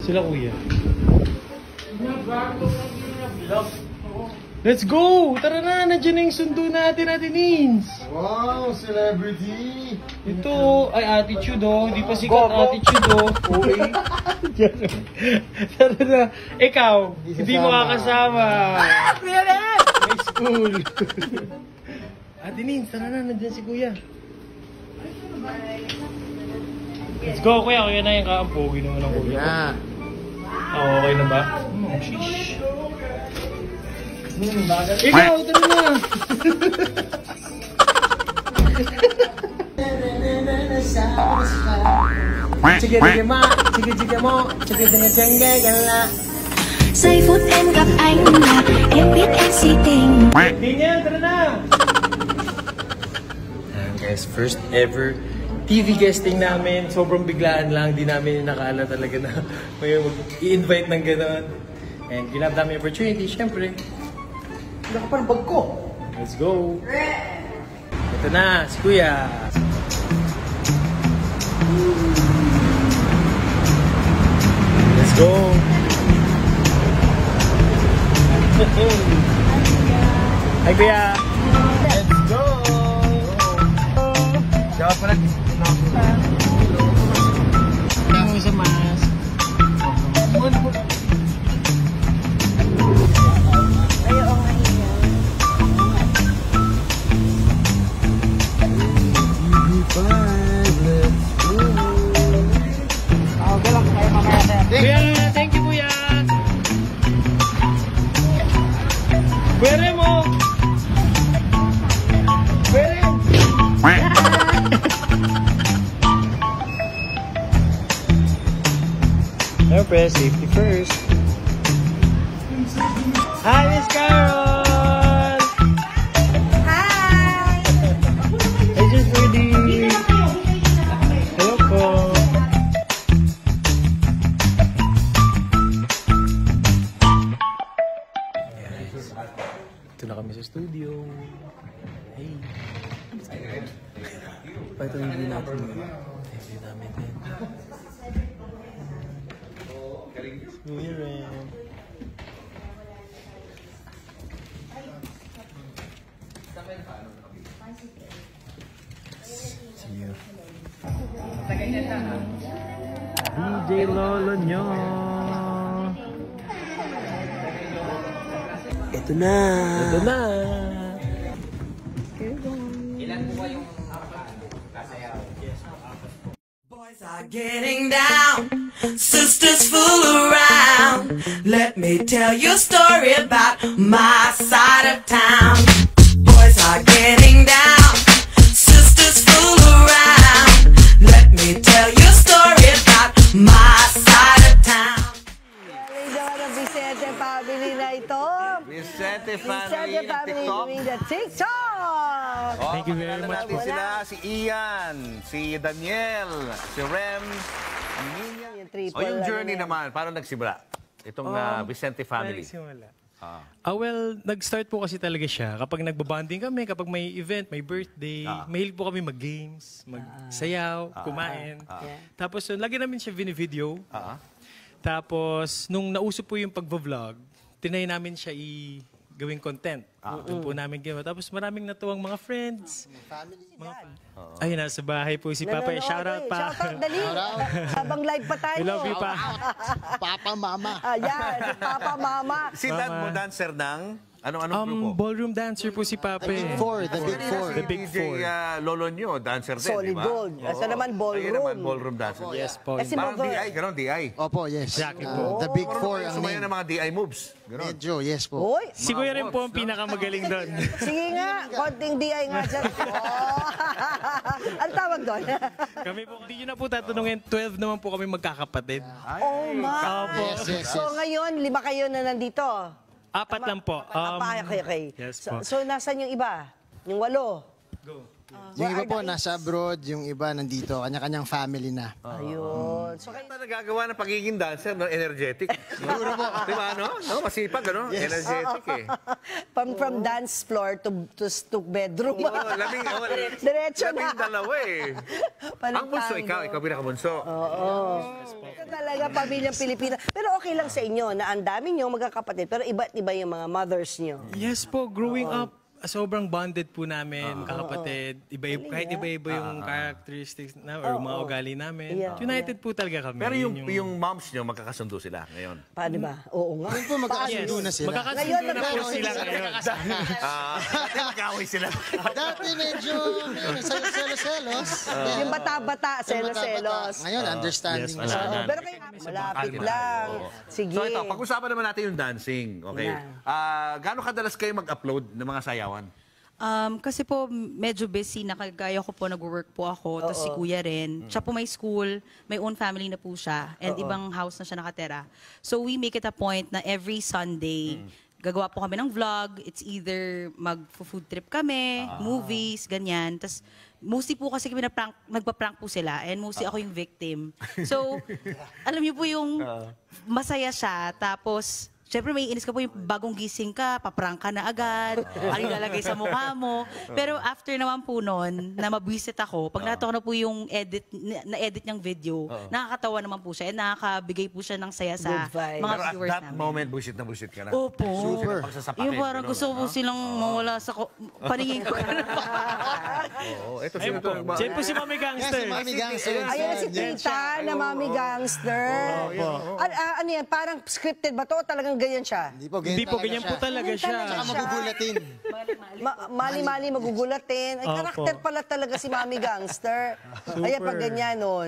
Sila kuya. Let's go! Tara na, nandiyan na yung sundo natin, Ate Nins. Wow, celebrity! Ito, ay attitude oh. Di pa sikat attitude oh. Tara na. Ikaw, hindi mo kakasama. May school. Ate Nins, tara na, nandiyan si kuya. Let's go, kuya. Kuya na yung kaampogi naman ng kuya. Oh, okay na ba? Sheesh. Ikaw, tara na! Sige mo, sige gala. Giây phút em gặp anh là em biết em si tình. Tingnan, tara na! Ayan guys, first ever TV guesting namin. Sobrang biglaan lang. Di namin nakala talaga na may mag-i-invite ng gano'n. And ginab namin opportunity, syempre. Wala ka pa ng bag ko. Let's go! Ito na, si Kuya. Let's go! Hi, Kuya! Let's go! Dapat pala. Ano sa mas? Kuya, thank you, Kuya! Kuya Remo! Kuya Remo! Siyempre, safety first. Hi, Miss Carol! Hi! Hi, Just Rudy! Hello po! Ito na kami sa studio. Hey! Ito yung view natin. View namin din. Kuya Rem. See you. DJ Lolo nyo. Ito na. Ito na. Boys are getting down, sisters fool around. Let me tell you a story about my side of town. Boys are getting down, sisters fool around. Let me tell you a story about my side of town. Vicente family na ito. Vicente Vicente family doing the TikTok. Thank you very much po. Sila, si Ian, si Daniel, si Rem, Ninya. Yung journey naman, paano nagsimula? Itong Vicente family. Well, nag-start po kasi talaga siya. Kapag nagbabanding kami, kapag may event, may birthday, mahilig po kami mag-games, mag-sayaw, kumain. Tapos, lagi namin siya video. Tapos, nung nauso po yung pag-vlog, tinay namin siya gawing content. Doon po namin ginawa. Tapos maraming natuwang mga friends. Ay, nasa bahay po si Papa. Shoutout pa. Shoutout, dali. Habang live pa tayo. We love you pa. Papa, Mama. Ayan, Papa, Mama. Si Dad mo dancer ng anong grupo? Ballroom dancer po si Papa. The Big Four. The Big Four. DJ Lolo nyo, dancer din, Solid di ba? gold. Asa naman ballroom. Ayun naman, ballroom dancer. Yes po. Kasi Parang DI, gano'n, DI. Opo, yes. Jackie po. The Big Four ang Sumayo name. ng mga DI moves. Gano'n. Medyo, yes po. Uy, Si Kuya rin po ang pinakamagaling doon. sige nga, konting DI nga dyan. Ang tawag doon? Kami po, hindi nyo na po tatanungin, 12 naman po kami magkakapatid. Oh, ma. Opo. Yes. So ngayon, 5 kayo na nandito. 4 lang po. Okay. Yes So, po. so nasan yung iba? Yung 8? Go. Yung iba po nasa abroad, yung iba nandito, kanya-kanyang family na. Ayun. So, Kaya nagagawa ng pagiging dancer, no? Energetic. Siguro po. Di ba, no? Masipag, ano? Energetic, eh. from dance floor to bedroom. Diretso na. Labing dalawa, eh. Ang bunso, ikaw pinakabunso. Ito talaga, pamilyang Pilipina. Pero okay lang sa inyo na ang dami nyo magkakapatid, pero iba't iba yung mga mothers nyo. Yes po, growing up, sobrang bonded po namin, kakapatid. Kahit iba-iba yung characteristics na or mga ugali namin. Yeah. United po talaga kami. Pero Yun yung moms nyo, magkakasundo sila ngayon. Paano ba? Oo nga. Ngayon po magkakasundo na sila. Magkakasundo na po sila ngayon. Dati mag-away sila. Dati medyo selos-selos. Yung bata-bata, selos-selos. Ngayon, understanding Yes, na. Oo, pero kayo, malapit lang. Sige. So ito, pag-usapan naman natin yung dancing. Okay. Gaano kadalas kayo mag-upload ng mga sayawan? Kasi po, medyo busy. Nakagaya ko po, nag-work po ako. Tapos si kuya rin. Siya po may school, may own family na po siya. And ibang house na siya nakatera. So we make it a point na every Sunday, gagawa po kami ng vlog. It's either mag-food trip kami, movies, ganyan. Tapos mostly po kasi kami nagpa-prank po sila. And mostly ako yung victim. So, alam niyo po yung masaya siya. Tapos, siyempre may inis ka po yung bagong gising ka, paprank ka na agad, ano yung lalagay sa mukha mo. Pero after naman po nun, na mabwisit ako, pag natawa na po yung na-edit niyang video, nakakatawa naman po siya, and nakakabigay po siya ng saya sa Good vibe. mga Pero at viewers that namin. moment, bullshit na bullshit ka na. Opo. Super. Yung parang gusto ko po silang mawala sa paningin ko. Oo, ito Ayun po. Diyan po si Mami Gangster. Yes, si Mami Gangster. Ayan si Tita na Mami Gangster. Ano yan, parang scripted ba to? Talagang ganyan siya? Hindi po, ganyan po talaga siya. Saka magugulatin. Mali-mali magugulatin. Ay, Opo. karakter pala talaga si Mami Gangster. Ayan, pag ganyan, no,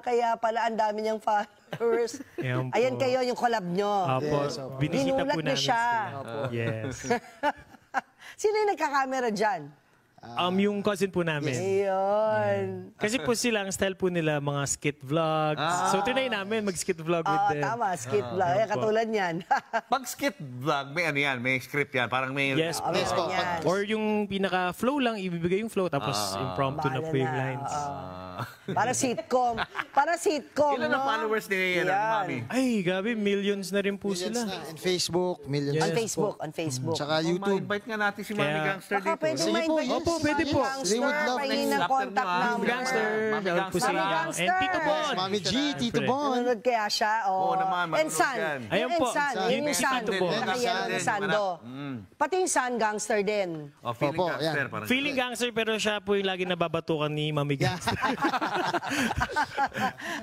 kaya pala ang dami niyang followers. Ayan po. Ayan kayo, yung collab nyo. Opo, binisita Ginulat po niyo namin siya. sila. Yes. Sino yung nagkakamera dyan? Yung cousin po namin. Ayun. Kasi po sila, ang style po nila, mga skit vlogs. So, tinay namin mag-skit vlog with them. Tama, skit vlog. Ayan, katulad niyan. Pag skit vlog, may ano yan, may script yan. Parang may... Yes po. Yes po. Yan. Or yung pinaka-flow lang, ibibigay yung flow, tapos impromptu na po yung lines. Para sitcom. Para sitcom, Ilan ang followers ni Mami? Ay, gabi, millions na rin po Millions sila. na. And Facebook, millions. On Yes. Facebook, on Facebook. Tsaka YouTube. Ma-invite nga natin si Mami Kaya- Gangster Baka dito. pwede Sige po, ma-invite yes. Opo, pwede po. They would love pahingin next ng after contact mo, number. Gangster, Mami shout out po sa Gangster. inyo. Gangster. And Tito Bon. Mami G, Tito Bon. Nanonood kaya siya? Oo naman, And manonood San. yan. Ayun Yung po. San. San. Yun yung Si San. Tito Bon. Nakayelo San na din, Sando. Pati yung San, gangster din. Oh, feeling Opo, Gangster. yan. Parang Feeling gangster, pero siya po yung lagi nababatukan ni Mami Gangster.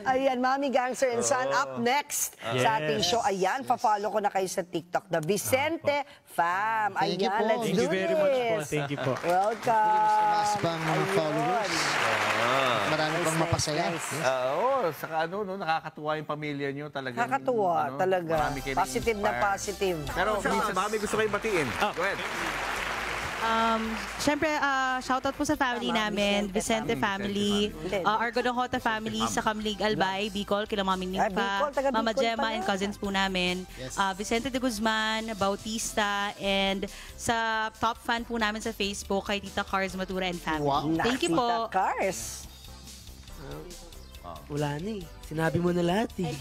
Ayan, Mami Gangster and San up next sa ating Yes. show. Ayan, pa-follow ko na kayo sa TikTok. The Vicente Fam. Thank you Ayan, po. let's Thank do you very much po. this. Thank you po. Welcome. Mas pang mga followers. Marami pang mapasaya. nice. Oo, saka ano, no, nakakatuwa yung pamilya nyo talaga. Nakakatuwa, talaga. Positive na positive. Pero minsan, Mami, gusto kayong batiin. Go ahead. Siyempre, shoutout po sa family namin, Vicente family, Argodonghota family, sa Kamlig Albay, Bicol, kila Mami Bicol, Nipa, taga Mama Bicol Gemma, pala. and cousins po namin, Vicente de Guzman, Bautista, and sa top fan po namin sa Facebook, kay Tita Cars Matura and family. Wow. Thank you Tita po. Cars. Wala na eh. Sinabi mo na lahat eh.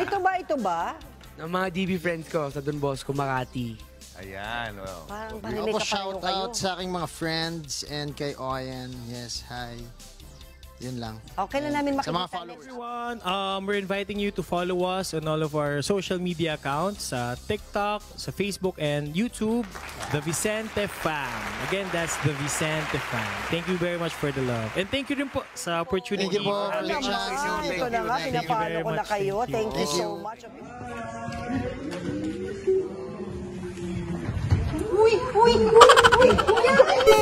Ito ba? Ng mga DB friends ko sa Don Bosco, Makati. Ayan, wow. Parang Ako panilig po ka shout kayo. out sa aking mga friends and kay Oyen. Yes, hi. Yun lang. Okay na namin Sa mga makikita. followers. Everyone, we're inviting you to follow us on all of our social media accounts, sa TikTok, sa Facebook, and YouTube, The Vicente Fam. Again, that's The Vicente Fam. Thank you very much for the love. And thank you rin po sa opportunity. Thank you po for the Naman, chance. ito na nga, Thank you. pinapalo ko na kayo. Thank you Thank you. so much. Uy! Uy! Uy! Uy!